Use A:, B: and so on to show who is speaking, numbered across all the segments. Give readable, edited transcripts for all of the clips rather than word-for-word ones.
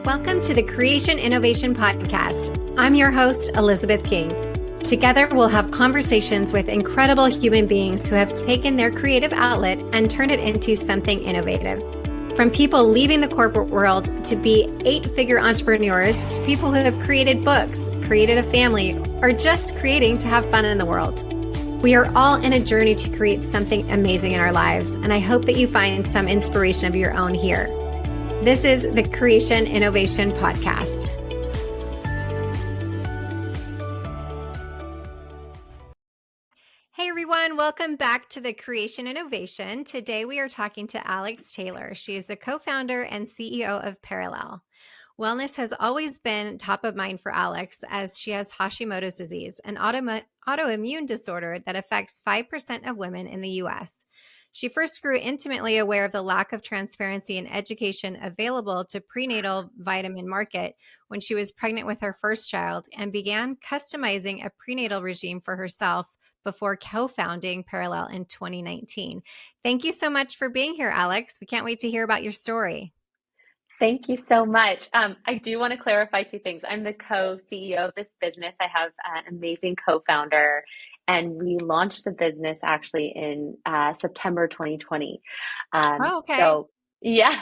A: Welcome to the Creation Innovation Podcast. I'm your host, Elizabeth King. Together, we'll have conversations with incredible human beings who have taken their creative outlet and turned it into something innovative. From people leaving the corporate world to be 8-figure entrepreneurs to people who have created books, created a family, or just creating to have fun in the world. We are all in a journey to create something amazing in our lives, and I hope that you find some inspiration of your own here. This is the Creation Innovation Podcast. Hey everyone, welcome back to the Creation Innovation. Today we are talking to Alex Taylor. She is the co-founder and CEO of Perelel. Wellness has always been top of mind for Alex as she has Hashimoto's disease, an autoimmune disorder that affects 5% of women in the U.S. She first grew intimately aware of the lack of transparency and education available to prenatal vitamin market when she was pregnant with her first child and began customizing a prenatal regime for herself before co-founding Perelel in 2019. Thank you so much for being here, Alex. We can't wait to hear about your story.
B: Thank you so much. I do want to clarify two things. I'm the co-CEO of this business. I have an amazing co-founder, and we launched the business actually in September 2020.
A: Oh, okay.
B: So yeah,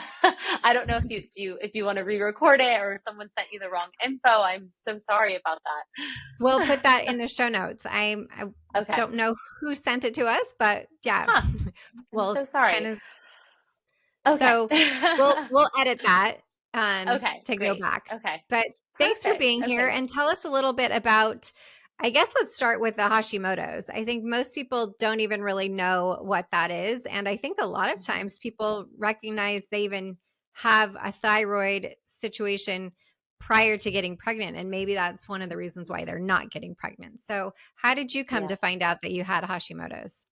B: I don't know if you want to re-record it or someone sent you the wrong info. I'm so sorry about that.
A: We'll put that in the show notes. I
B: Okay.
A: don't know who sent it to us, but yeah,
B: Huh. I'm
A: we'll
B: so sorry.
A: kind of.
B: Okay.
A: So we'll edit that
B: Okay,
A: to go
B: great.
A: back.
B: Okay.
A: But thanks for
B: Perfect.
A: being here
B: Okay.
A: and tell us a little bit about. I guess let's start with the Hashimoto's. I think most people don't even really know what that is, and I think a lot of
B: Mhm.
A: times people recognize they even have a thyroid situation prior to getting pregnant, and maybe that's one of the reasons why they're not getting pregnant. So, how did you come
B: Yeah.
A: to find out that you had Hashimoto's?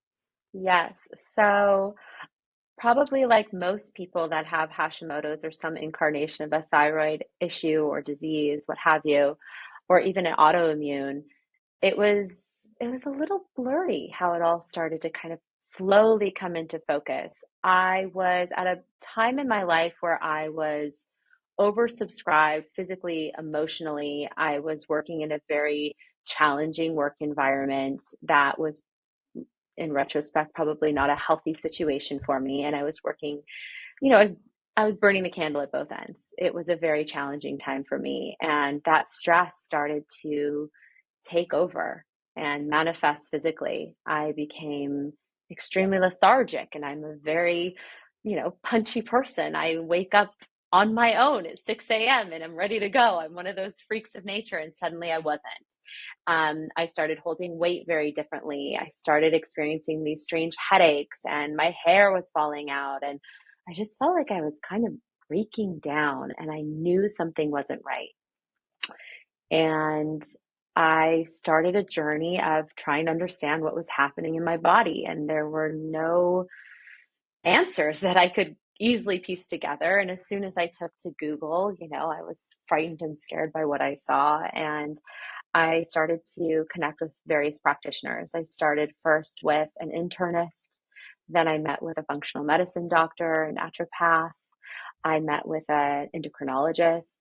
B: Yes. So probably like most people that have Hashimoto's or some incarnation of a thyroid issue or disease, what have you, or even an autoimmune, it was a little blurry how it all started to kind of slowly come into focus. I was at a time in my life where I was oversubscribed physically, emotionally. I was working in a very challenging work environment that was in retrospect, probably not a healthy situation for me. And I was working, I was burning the candle at both ends. It was a very challenging time for me. And that stress started to take over and manifest physically. I became extremely lethargic and I'm a very, punchy person. I wake up on my own at 6 a.m. and I'm ready to go. I'm one of those freaks of nature. And suddenly I wasn't. I started holding weight very differently. I started experiencing these strange headaches and my hair was falling out. And I just felt like I was kind of breaking down and I knew something wasn't right. And I started a journey of trying to understand what was happening in my body. And there were no answers that I could easily piece together. And as soon as I took to Google, I was frightened and scared by what I saw. And I started to connect with various practitioners. I started first with an internist, then I met with a functional medicine doctor, a naturopath. I met with an endocrinologist,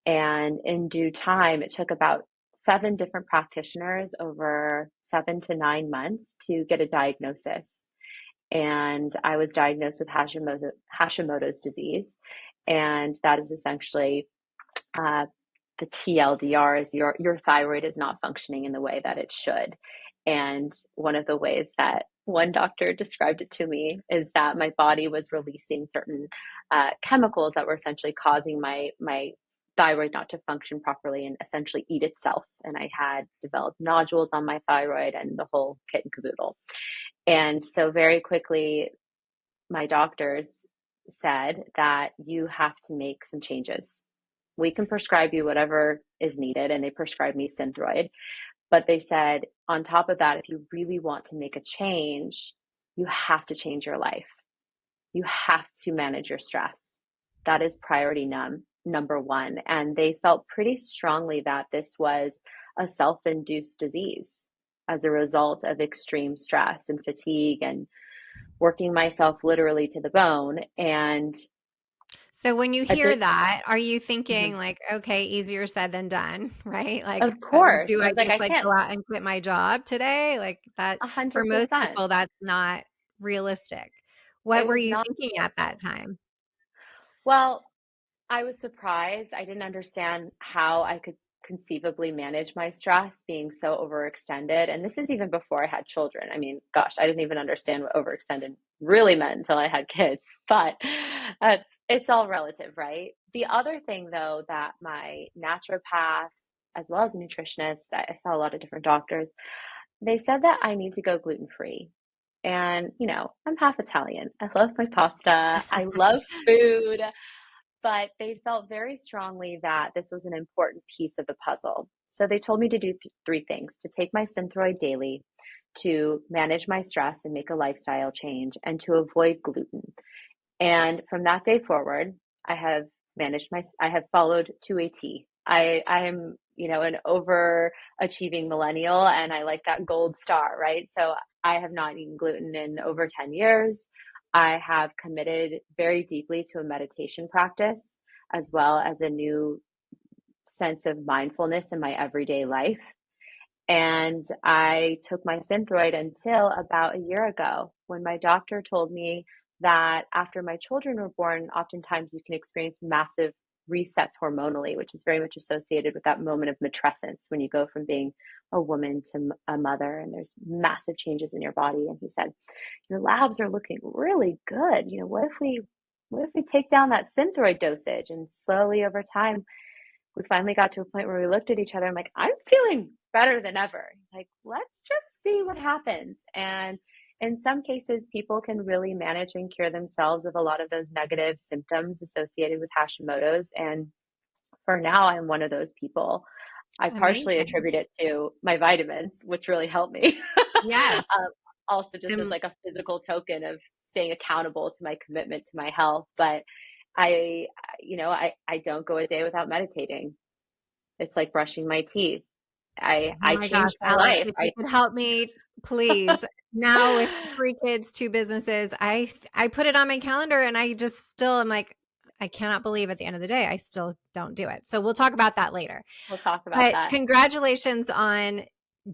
B: and in due time, it took about 7 different practitioners over 7 to 9 months to get a diagnosis. And I was diagnosed with Hashimoto's disease, and that is essentially uh, the TLDR is your thyroid is not functioning in the way that it should. And one of the ways that one doctor described it to me is that my body was releasing certain chemicals that were essentially causing my thyroid not to function properly and essentially eat itself. And I had developed nodules on my thyroid and the whole kit and caboodle. And so very quickly, my doctors said that you have to make some changes. We can prescribe you whatever is needed, and they prescribed me Synthroid. But they said, on top of that, if you really want to make a change, you have to change your life. You have to manage your stress. That is priority number one. And they felt pretty strongly that this was a self-induced disease as a result of extreme stress and fatigue and working myself literally to the bone. And
A: So when you
B: At
A: hear
B: the
A: that, are you thinking
B: Mhm.
A: like, okay, easier said than done, right? Like,
B: Of course.
A: do
B: I
A: I
B: was like,
A: just
B: I
A: like
B: can't
A: go out and quit my job today? Like that for most
B: 100%.
A: people, that's not realistic. What
B: It
A: were
B: was
A: you
B: not
A: thinking at that
B: realistic.
A: time?
B: Well, I was surprised. I didn't understand how I could conceivably manage my stress being so overextended. And this is even before I had children. I mean, gosh, I didn't even understand what overextended really meant until I had kids. But it's all relative, right? The other thing, though, that my naturopath, as well as a nutritionist, I saw a lot of different doctors, they said that I need to go gluten free. And, I'm half Italian. I love my pasta. I love food. But they felt very strongly that this was an important piece of the puzzle. So they told me to do three things: to take my Synthroid daily, to manage my stress and make a lifestyle change, and to avoid gluten. And from that day forward, I have I have followed to a T. I am, an overachieving millennial and I like that gold star, right? So I have not eaten gluten in over 10 years. I have committed very deeply to a meditation practice as well as a new sense of mindfulness in my everyday life. And I took my Synthroid until about a year ago when my doctor told me that after my children were born, oftentimes you can experience massive resets hormonally, which is very much associated with that moment of matrescence when you go from being a woman to a mother, and there's massive changes in your body. And he said, your labs are looking really good. What if we take down that Synthroid dosage, and slowly over time we finally got to a point where we looked at each other. I'm like, I'm feeling better than ever. He's like, let's just see what happens. And in some cases, people can really manage and cure themselves of a lot of those negative symptoms associated with Hashimoto's. And for now, I'm one of those people. I partially
A: Amazing.
B: attribute it to my vitamins, which really helped me.
A: Yes.
B: um, Also, just as
A: And
B: like a physical token of staying accountable to my commitment to my health. But I, I don't go a day without meditating. It's like brushing my teeth.
A: oh
B: I
A: my gosh,
B: changed my
A: Alex,
B: life.
A: if you could help me, please. Now with 3 kids, 2 businesses, I put it on my calendar and I just still am like, I cannot believe at the end of the day, I still don't do it. So we'll talk about that later.
B: We'll talk about
A: But
B: that.
A: congratulations on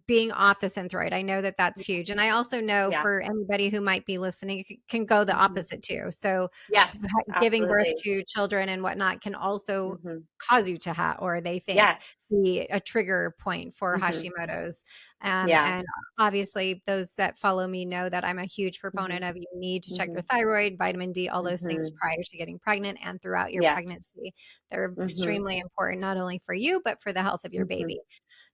A: being off the Synthroid. I know that that's huge. And I also know
B: Yeah.
A: for anybody who might be listening, it can go the
B: Hmm.
A: opposite too. So
B: Yes,
A: giving birth
B: absolutely.
A: to children and whatnot can also
B: Hmm.
A: cause you to have, or they think
B: Yes.
A: be a trigger point for
B: Hmm.
A: Hashimoto's.
B: Yeah.
A: And obviously those that follow me know that I'm a huge
B: Hmm.
A: proponent of you need to check
B: Hmm.
A: your thyroid, vitamin D, all those things
B: Hmm.
A: prior to getting pregnant and throughout your
B: Yes.
A: pregnancy. They're
B: Hmm.
A: extremely important, not only for you, but for the health of your
B: Hmm.
A: baby.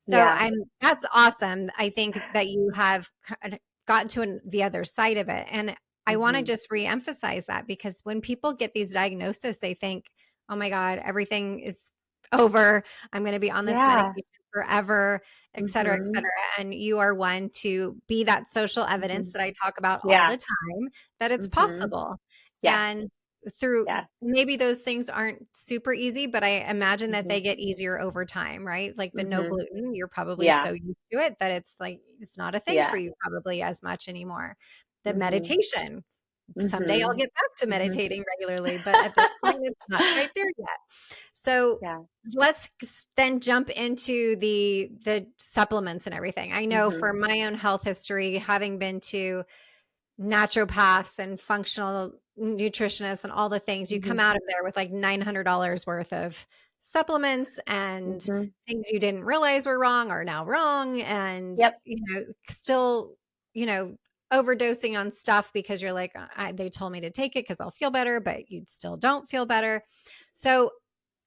A: So
B: Yeah.
A: that's awesome. I think that you have kind of gotten to the other side of it. And I want to
B: Hmm.
A: just reemphasize that because when people get these diagnoses, they think, oh my God, everything is over. I'm going to be on this
B: Yeah.
A: medication forever, et cetera, et
B: Hmm.
A: cetera. And you are one to be that social
B: Hmm.
A: evidence that I talk about all
B: Yeah.
A: the time that it's
B: Hmm.
A: possible.
B: Yes.
A: And through
B: Yes.
A: maybe those things aren't super easy, but I imagine that
B: Hmm.
A: they get easier over time, right? Like the no
B: Hmm.
A: gluten, you're probably
B: Yeah.
A: so used to it that it's like it's not a thing for
B: Yeah.
A: you probably as much anymore. The
B: Hmm.
A: meditation, someday I'll
B: Hmm.
A: get back to
B: Hmm.
A: meditating regularly, but at this point, it's not quite there yet. So
B: Yeah.
A: then jump into the supplements and everything. I know
B: Hmm.
A: for my own health history, having been to naturopaths and functional nutritionists and all the things, you come
B: Hmm.
A: out of there with like $900 worth of supplements and
B: Hmm.
A: things you didn't realize were wrong are now wrong. And,
B: Yep.
A: still, you know, overdosing on stuff because you're like, they told me to take it because I'll feel better, but you still don't feel better. So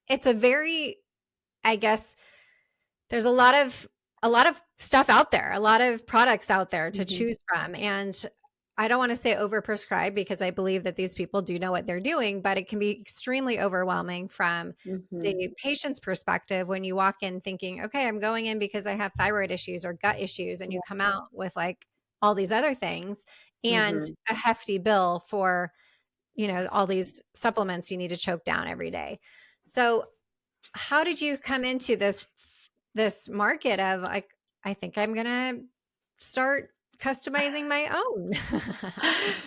A: it's a very, I guess, there's a lot of stuff out there, a lot of products out there to
B: Hmm.
A: choose from, and I don't wanna say overprescribed because I believe that these people do know what they're doing, but it can be extremely overwhelming from
B: Hmm.
A: the patient's perspective when you walk in thinking, "Okay, I'm going in because I have thyroid issues or gut issues," and you
B: Yeah.
A: come out with, like, all these other things and
B: Hmm.
A: a hefty bill for, all these supplements you need to choke down every day. So how did you come into this market of like, I think I'm gonna start customizing my own?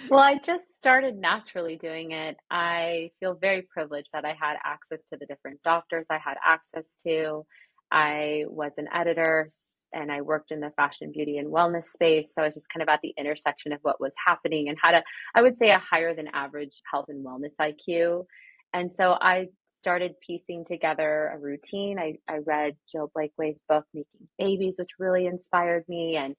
B: Well, I just started naturally doing it. I feel very privileged that I had access to the different doctors I had access to. I was an editor and I worked in the fashion, beauty, and wellness space. So I was just kind of at the intersection of what was happening and had I would say, a higher than average health and wellness IQ. And so I started piecing together a routine. I read Jill Blakeway's book, Making Babies, which really inspired me. And,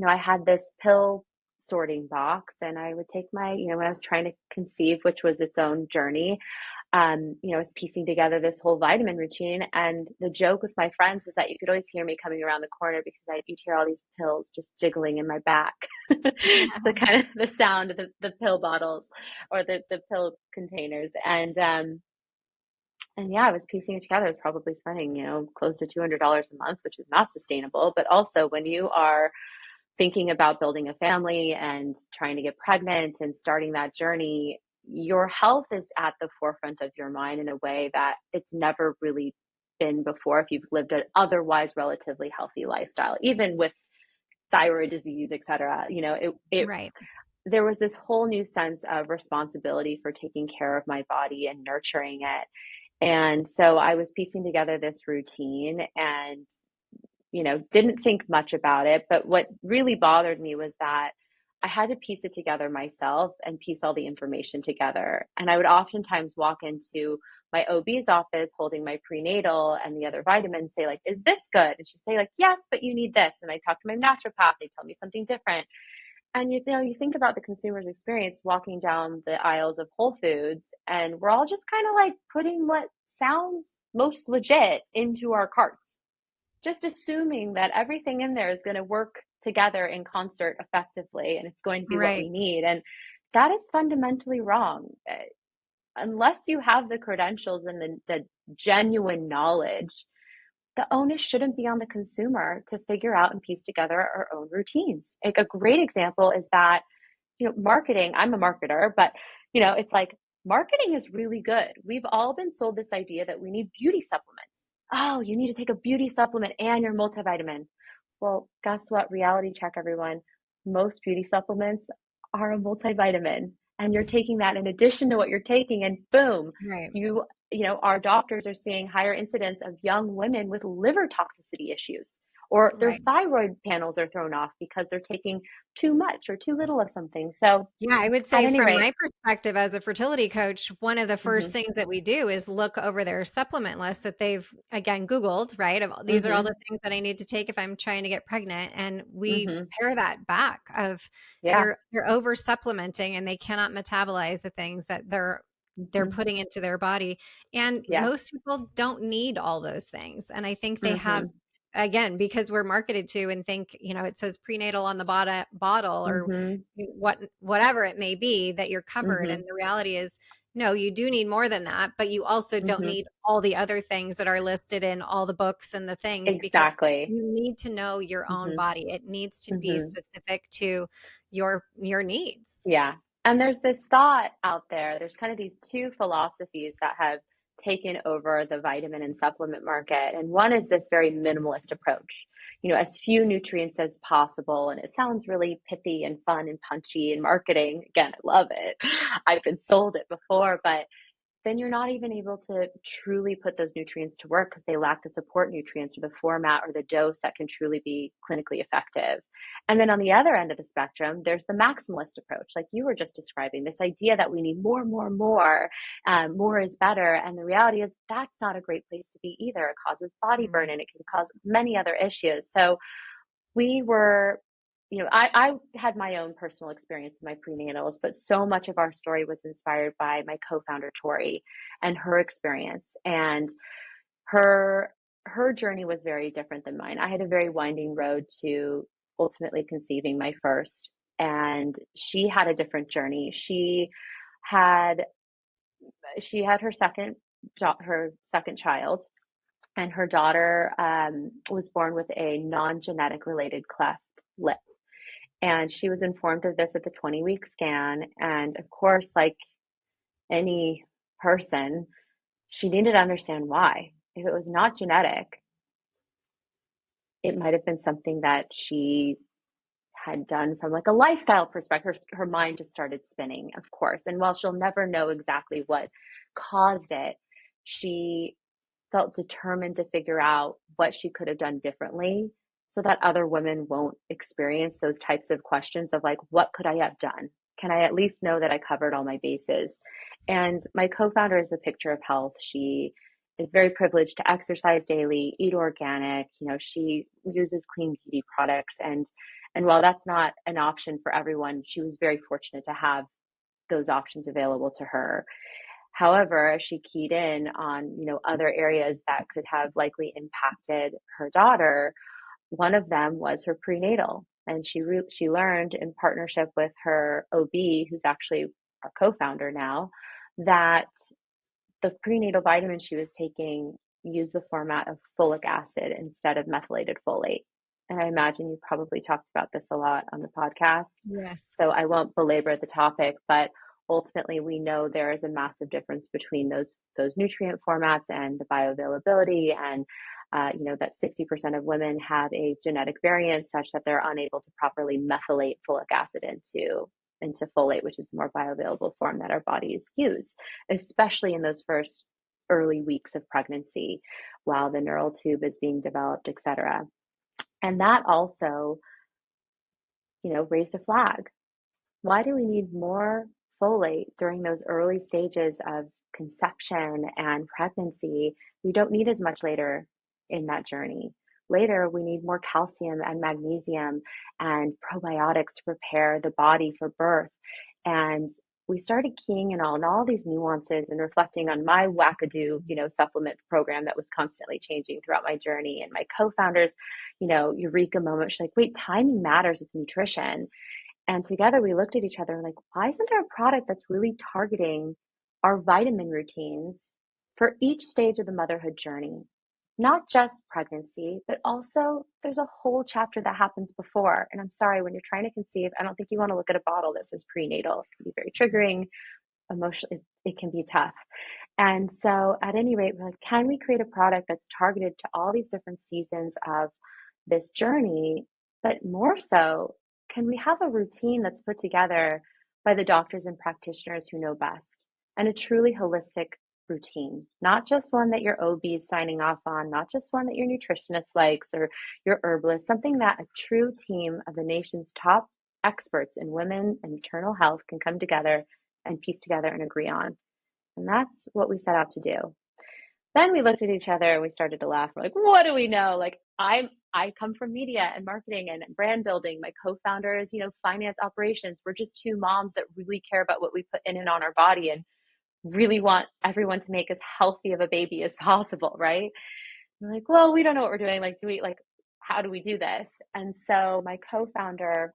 B: I had this pill sorting box and I would take my, when I was trying to conceive, which was its own journey, I was piecing together this whole vitamin routine. And the joke with my friends was that you could always hear me coming around the corner because you'd hear all these pills just jiggling in my back. It's the kind of the sound of the pill bottles or the pill containers. And yeah, I was piecing it together. I was probably spending, close to $200 a month, which is not sustainable. But also when you are thinking about building a family and trying to get pregnant and starting that journey, your health is at the forefront of your mind in a way that it's never really been before if you've lived an otherwise relatively healthy lifestyle, even with thyroid disease, et cetera.
A: Right.
B: There was this whole new sense of responsibility for taking care of my body and nurturing it. And so I was piecing together this routine and didn't think much about it. But what really bothered me was that I had to piece it together myself and piece all the information together. And I would oftentimes walk into my OB's office holding my prenatal and the other vitamins, say like, is this good? And she'd say like, yes, but you need this. And I talk to my naturopath, they tell me something different. And you think about the consumer's experience walking down the aisles of Whole Foods, and we're all just kind of like putting what sounds most legit into our carts, just assuming that everything in there is going to work together in concert effectively and it's going to be what
A: Right.
B: we need. And that is fundamentally wrong. Unless you have the credentials and the genuine knowledge, the onus shouldn't be on the consumer to figure out and piece together our own routines. Like a great example is that, marketing, I'm a marketer, but, it's like marketing is really good. We've all been sold this idea that we need beauty supplements. Oh, you need to take a beauty supplement and your multivitamin. Well, guess what? Reality check, everyone. Most beauty supplements are a multivitamin, and you're taking that in addition to what you're taking, and boom,
A: Right.
B: our doctors are seeing higher incidence of young women with liver toxicity issues, or their
A: Right.
B: thyroid panels are thrown off because they're taking too much or too little of something. So,
A: Yeah, I would
B: at
A: say
B: any
A: from
B: rate,
A: my perspective as a fertility coach, one of the first
B: mm-hmm,
A: things that we do is look over their supplement list that they've again Googled, right? These are all
B: mm-hmm,
A: the things that I need to take if I'm trying to get pregnant. And we
B: mm-hmm,
A: pare that back of
B: yeah,
A: you're over supplementing and they cannot metabolize the things that they're
B: mm-hmm,
A: putting into their body. And
B: yeah,
A: most people don't need all those things. And I think they have
B: mm-hmm,
A: again because we're marketed to and think, it says prenatal on the bottle or
B: mm-hmm,
A: whatever it may be that you're covered.
B: mm-hmm,
A: And the reality is, no, you do need more than that, but you also don't
B: mm-hmm.
A: need all the other things that are listed in all the books and the things because
B: Exactly.
A: you need to know your own
B: Mm-hmm,
A: body. It needs to be
B: mm-hmm.
A: specific to your needs.
B: Yeah. And there's this thought out there, there's kind of these two philosophies that have taken over the vitamin and supplement market. And one is this very minimalist approach, as few nutrients as possible. And it sounds really pithy and fun and punchy in marketing. Again, I love it. I've been sold it before, but then you're not even able to truly put those nutrients to work because they lack the support nutrients or the format or the dose that can truly be clinically effective. And then on the other end of the spectrum, there's the maximalist approach, like you were just describing, this idea that we need more, more, more, more is better. And the reality is that's not a great place to be either. It causes body burn
A: Right.
B: and it can cause many other issues. So we were, I had my own personal experience with my prenatals, but so much of our story was inspired by my co-founder, Tori, and her experience. And her her journey was very different than mine. I had a very winding road to ultimately conceiving my first, and she had a different journey. Had she had her second child, and her daughter was born with a non-genetic related cleft lip. And she was informed of this at the 20-week scan. And of course, like any person, she needed to understand why. If it was not genetic, it might have been something that she had done from like a lifestyle perspective. Her mind just started spinning, of course. And while she'll never know exactly what caused it, she felt determined to figure out what she could have done differently so that other women won't experience those types of questions of like, what could I have done? Can I at least know that I covered all my bases? And my co-founder is the picture of health. She is very privileged to exercise daily, eat organic. She uses clean beauty products, and while that's not an option for everyone, she was very fortunate to have those options available to her. However, as she keyed in on, other areas that could have likely impacted her daughter, one of them was her prenatal. And she learned in partnership with her OB, who's actually our co-founder now, that the prenatal vitamin she was taking used the format of folic acid instead of methylated folate. And I imagine you probably talked about this a lot on the podcast,
A: Yes.
B: so I won't belabor the topic, but ultimately we know there is a massive difference between those nutrient formats and the bioavailability, and that 60% of women have a genetic variant such that they're unable to properly methylate folic acid into folate, which is the more bioavailable form that our bodies use, especially in those first early weeks of pregnancy while the neural tube is being developed, etc. And that also, raised a flag. Why do we need more folate during those early stages of conception and pregnancy? We don't need as much later in that journey. Later, we need more calcium and magnesium and probiotics to prepare the body for birth. And we started keying in on all these nuances and reflecting on my wackadoo, supplement program that was constantly changing throughout my journey. And my co-founders, eureka moment. She's like, wait, timing matters with nutrition. And together we looked at each other and like, why isn't there a product that's really targeting our vitamin routines for each stage of the motherhood journey? Not just pregnancy, but also there's a whole chapter that happens before. And I'm sorry, when you're trying to conceive, I don't think you want to look at a bottle that says prenatal. It can be very triggering, emotionally, it can be tough. And so at any rate, we're like, can we create a product that's targeted to all these different seasons of this journey? But more so, can we have a routine that's put together by the doctors and practitioners who know best, and a truly holistic routine, not just one that your OB is signing off on, not just one that your nutritionist likes or your herbalist, something that a true team of the nation's top experts in women and maternal health can come together and piece together and agree on. And that's what we set out to do. Then we looked at each other and we started to laugh. We're like, what do we know? Like I come from media and marketing and brand building. My co-founder is, finance operations. We're just two moms that really care about what we put in and on our body and really want everyone to make as healthy of a baby as possible, right? We're like, well, we don't know what we're doing. Like, how do we do this? And so my co-founder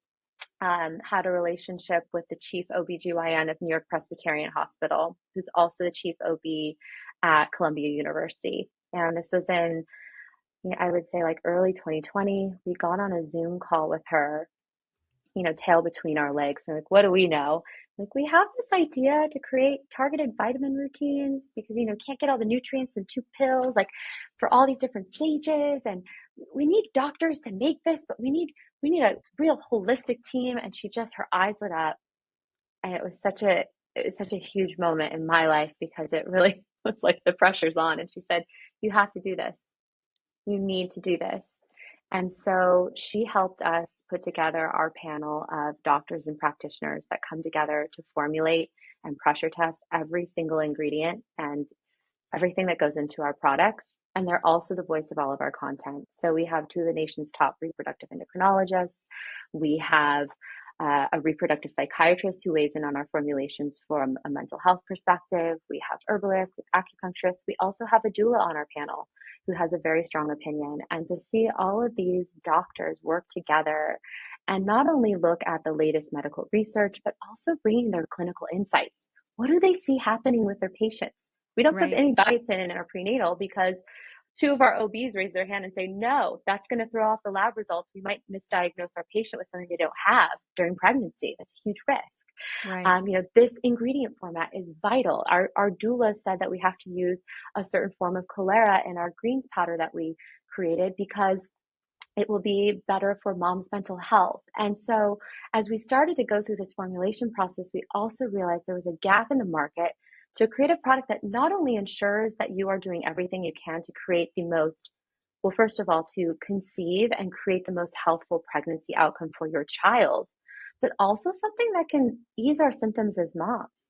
B: had a relationship with the chief OBGYN of New York Presbyterian Hospital, who's also the chief OB at Columbia University. And this was in, I would say like early 2020. We got on a Zoom call with her, tail between our legs. We're like, what do we know? Like, we have this idea to create targeted vitamin routines because, can't get all the nutrients in 2 pills, like for all these different stages. And we need doctors to make this, but we need a real holistic team. And her eyes lit up. And it was such a huge moment in my life because it really was like the pressure's on. And she said, you have to do this. You need to do this. And so she helped us put together our panel of doctors and practitioners that come together to formulate and pressure test every single ingredient and everything that goes into our products. And they're also the voice of all of our content. So we have two of the nation's top reproductive endocrinologists. We have a reproductive psychiatrist who weighs in on our formulations from a mental health perspective. We have herbalists, acupuncturists. We also have a doula on our panel who has a very strong opinion. And to see all of these doctors work together and not only look at the latest medical research, but also bringing their clinical insights. What do they see happening with their patients? We don't put
A: Right.
B: any biotin in our prenatal because two of our OBs raise their hand and say, no, that's going to throw off the lab results. We might misdiagnose our patient with something they don't have during pregnancy. That's a huge risk.
A: Right.
B: This ingredient format is vital. Our doula said that we have to use a certain form of cholera in our greens powder that we created because It will be better for mom's mental health. And so, as we started to go through this formulation process, we also realized there was a gap in the market to create a product that not only ensures that you are doing everything you can to create the most, well, first of all, to conceive and create the most healthful pregnancy outcome for your child, but also something that can ease our symptoms as moms.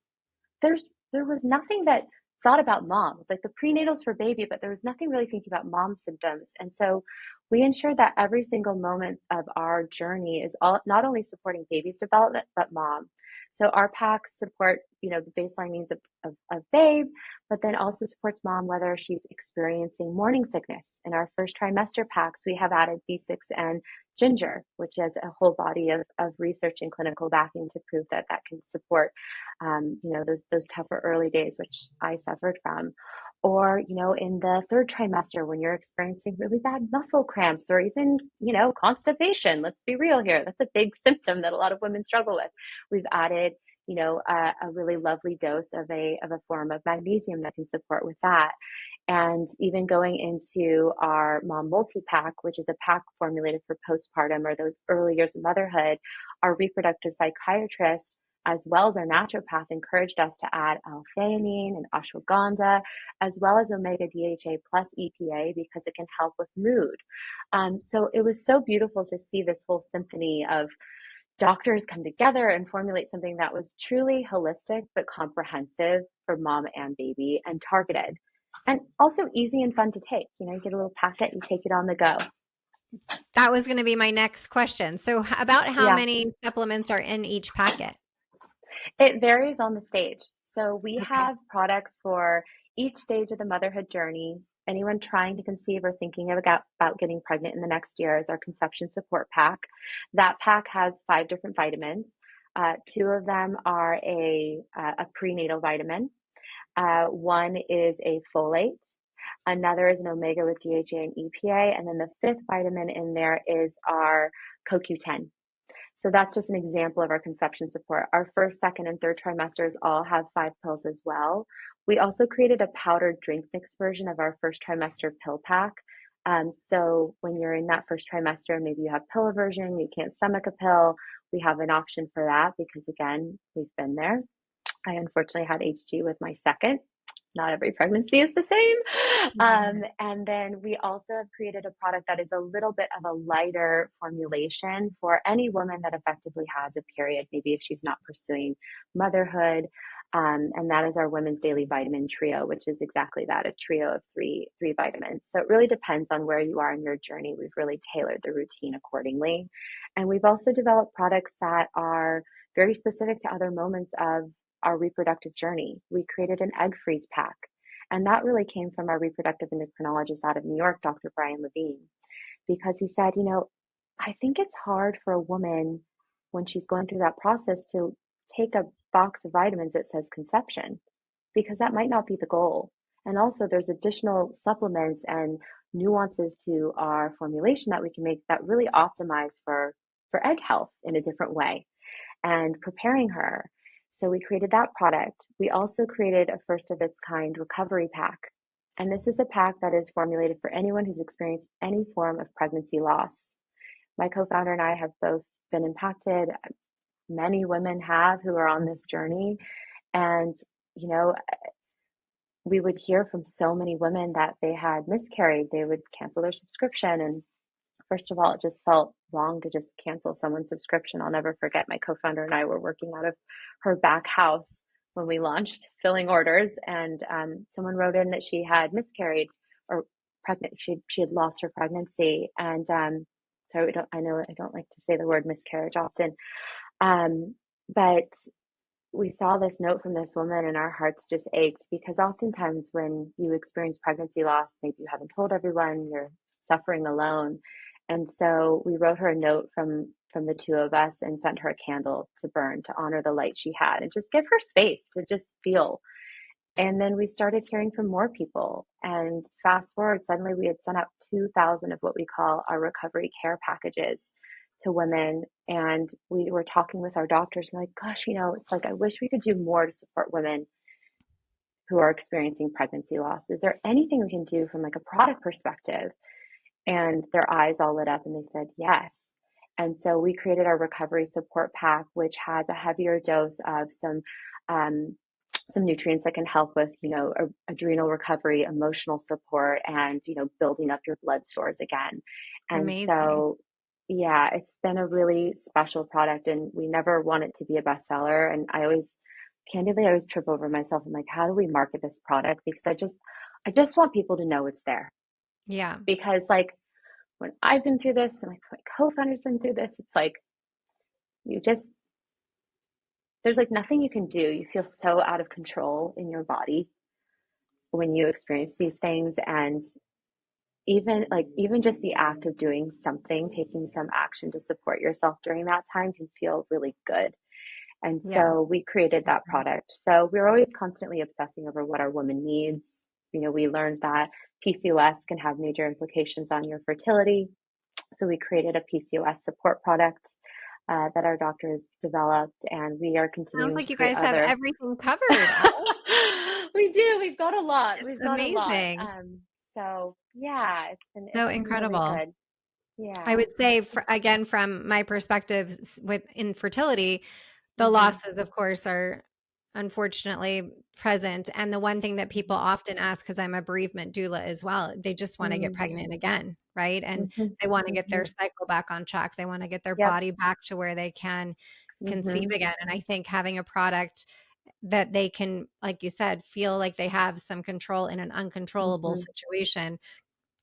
B: There was nothing that thought about moms, like the prenatals for baby, but there was nothing really thinking about mom symptoms. And so we ensure that every single moment of our journey is all not only supporting baby's development, but mom. So our packs support, the baseline needs of babe, but then also supports mom whether she's experiencing morning sickness. In our first trimester packs, we have added B6 and ginger, which has a whole body of research and clinical backing to prove that that can support those tougher early days, which I suffered from. Or, in the third trimester, when you're experiencing really bad muscle cramps or even, constipation, let's be real here. That's a big symptom that a lot of women struggle with. We've added, a really lovely dose of a form of magnesium that can support with that. And even going into our mom multi-pack, which is a pack formulated for postpartum or those early years of motherhood, our reproductive psychiatrist as well as our naturopath encouraged us to add L-theanine and ashwagandha, as well as omega DHA plus EPA because it can help with mood. So it was so beautiful to see this whole symphony of doctors come together and formulate something that was truly holistic but comprehensive for mom and baby and targeted. And also easy and fun to take. You get a little packet, you take it on the go.
A: That was going to be my next question. So, about how
B: Yeah.
A: many supplements are in each packet?
B: It varies on the stage. So we
A: Okay.
B: have products for each stage of the motherhood journey. Anyone trying to conceive or thinking about getting pregnant in the next year is our conception support pack. That pack has 5 different vitamins. 2 of them are a prenatal vitamin. One is a folate. Another is an omega with DHA and EPA. And then the fifth vitamin in there is our CoQ10. So that's just an example of our conception support. Our first, second, and third trimesters all have 5 pills as well. We also created a powdered drink mix version of our first trimester pill pack. So when you're in that first trimester, maybe you have pill aversion, you can't stomach a pill, we have an option for that because, again, we've been there. I unfortunately had HG with my second. Not every pregnancy is the same. And then we also have created a product that is a little bit of a lighter formulation for any woman that effectively has a period, maybe if she's not pursuing motherhood. And that is our women's daily vitamin trio, which is exactly that, a trio of three vitamins. So it really depends on where you are in your journey. We've really tailored the routine accordingly. And we've also developed products that are very specific to other moments of our reproductive journey. We created an egg freeze pack, and that really came from our reproductive endocrinologist out of New York, Dr. Brian Levine, because he said, I think it's hard for a woman when she's going through that process to take a box of vitamins that says conception, because that might not be the goal. And also, there's additional supplements and nuances to our formulation that we can make that really optimize for egg health in a different way and preparing her. So we created that product. We also created a first of its kind recovery pack. And this is a pack that is formulated for anyone who's experienced any form of pregnancy loss. My co-founder and I have both been impacted. Many women have who are on this journey. And, we would hear from so many women that they had miscarried. They would cancel their subscription. And first of all, it just felt wrong to just cancel someone's subscription. I'll never forget my co-founder and I were working out of her back house when we launched filling orders, and someone wrote in that she had miscarried or pregnant. She had lost her pregnancy, and so I know I don't like to say the word miscarriage often, but we saw this note from this woman and our hearts just ached because oftentimes when you experience pregnancy loss, maybe you haven't told everyone, you're suffering alone. And so we wrote her a note from the 2 of us and sent her a candle to burn to honor the light she had and just give her space to just feel. And then we started hearing from more people. And fast forward, suddenly we had sent out 2,000 of what we call our recovery care packages to women. And we were talking with our doctors, and like, gosh, it's like, I wish we could do more to support women who are experiencing pregnancy loss. Is there anything we can do from like a product perspective? And their eyes all lit up and they said, yes. And so we created our recovery support pack, which has a heavier dose of um, some nutrients that can help with, adrenal recovery, emotional support, and, building up your blood stores again. And
A: Amazing.
B: so, yeah, it's been a really special product, and we never want it to be a bestseller. And candidly, I always trip over myself. I'm like, how do we market this product? Because I just want people to know it's there.
A: Yeah.
B: Because like when I've been through this and like my co-founder's been through this, it's like you just there's like nothing you can do. You feel so out of control in your body when you experience these things. And even just the act of doing something, taking some action to support yourself during that time can feel really good. And
A: Yeah.
B: so we created that product. So we're always constantly obsessing over what our woman needs. We learned that PCOS can have major implications on your fertility. So we created a PCOS support product that our doctors developed, and we are
A: Sounds
B: continuing to
A: like you
B: create
A: guys have
B: other.
A: everything covered.
B: We do. We've got a lot.
A: It's
B: We've got a lot.
A: amazing.
B: So yeah,
A: So
B: it's been really
A: incredible.
B: good.
A: I
B: Yeah.
A: would say, again, from my perspective with infertility, the
B: Mhm.
A: losses, of course, are unfortunately present. And the one thing that people
B: Mhm.
A: often ask, because I'm a bereavement doula as well, they just want to get
B: Mhm.
A: pregnant again, right? And
B: Mhm.
A: they want to get their
B: Mhm.
A: cycle back on track. They want to get their
B: Yep.
A: body back to where they can conceive
B: Mhm.
A: again. And I think having a product that they can, like you said, feel like they have some control in an uncontrollable
B: Mhm.
A: situation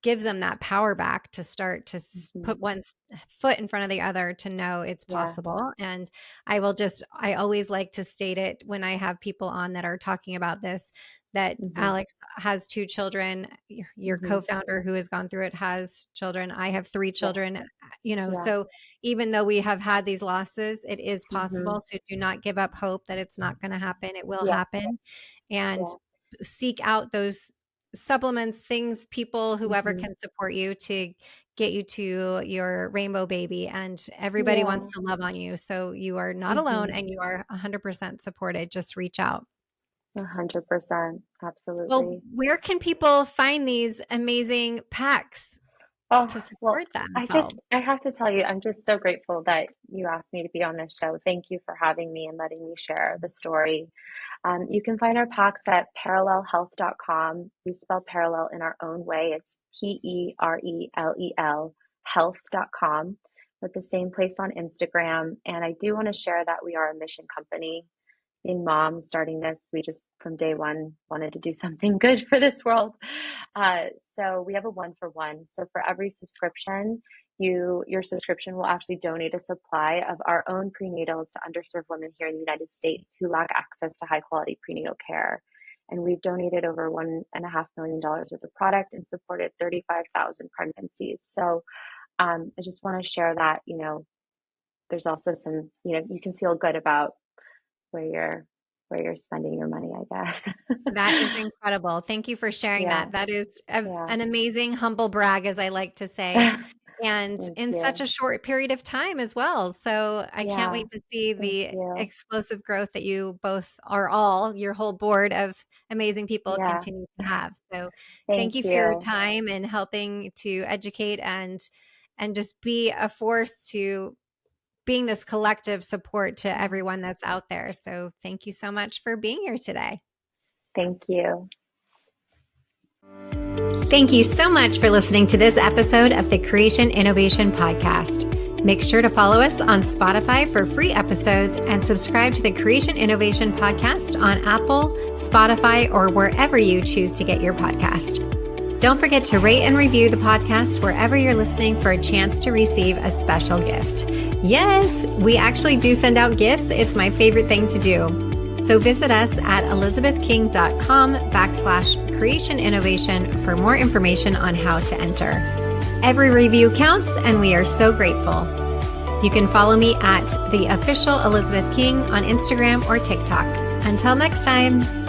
A: gives them that power back to start to
B: Mhm.
A: put foot in front of the other to know it's
B: Yeah.
A: possible. And I always like to state it when I have people on that are talking about this, that
B: Mhm.
A: Alex has 2 children, your
B: Mhm.
A: co-founder who has gone through it has children. I have 3 children,
B: Yeah.
A: so even though we have had these losses, it is
B: Mhm.
A: possible. So do not give up hope that it's not going to happen. It will
B: Yeah.
A: happen. And
B: Yeah.
A: seek out those supplements, things, people, whoever
B: Mhm.
A: can support you to get you to your rainbow baby. And everybody
B: Yeah.
A: wants to love on you. So you are not alone
B: Mhm.
A: and you are 100% supported. Just reach out.
B: 100%.
A: Well,
B: Absolutely.
A: where can people find these amazing packs
B: Oh,
A: to
B: well,
A: support themselves?
B: I have to tell you, I'm just so grateful that you asked me to be on this show. Thank you for having me and letting me share the story. You can find our packs at parallelhealth.com. We spell parallel in our own way. It's Perelel, health.com, with the same place on Instagram. And I do want to share that we are a mission company. Being mom, starting this, we just from day one wanted to do something good for this world. So we have a 1-for-1. So for every subscription, your subscription will actually donate a supply of our own prenatals to underserved women here in the United States who lack access to high quality prenatal care. And we've donated over $1.5 million worth of product and supported 35,000 pregnancies. So I just want to share that, there's also some, you can feel good about where you're where you're spending your money, I guess.
A: That is incredible. Thank you for sharing
B: Yeah,
A: that. That is
B: yeah.
A: an amazing humble brag, as I like to say, and
B: Thank
A: in such
B: you.
A: a short period of time as well. So I can't
B: Yeah,
A: wait to see
B: thank
A: the
B: you.
A: explosive growth that you both your whole board of amazing people
B: Yeah,
A: continue to have. So thank
B: thank
A: you for your
B: you.
A: time and helping to educate and just be a force to being this collective support to
B: Mm,
A: everyone that's out there. So thank you so much for being here today.
B: thank you.
A: Thank you so much for listening to this episode of the Creation Innovation Podcast. Make sure to follow us on Spotify for free episodes and subscribe to the Creation Innovation Podcast on Apple, Spotify, or wherever you choose to get your podcast. Don't forget to rate and review the podcast wherever you're listening for a chance to receive a special gift. Yes, we actually do send out gifts. It's my favorite thing to do. So visit us at elizabethking.com/creation innovation for more information on how to enter. Every review counts, and we are so grateful. You can follow me at the official Elizabeth King on Instagram or TikTok. Until next time.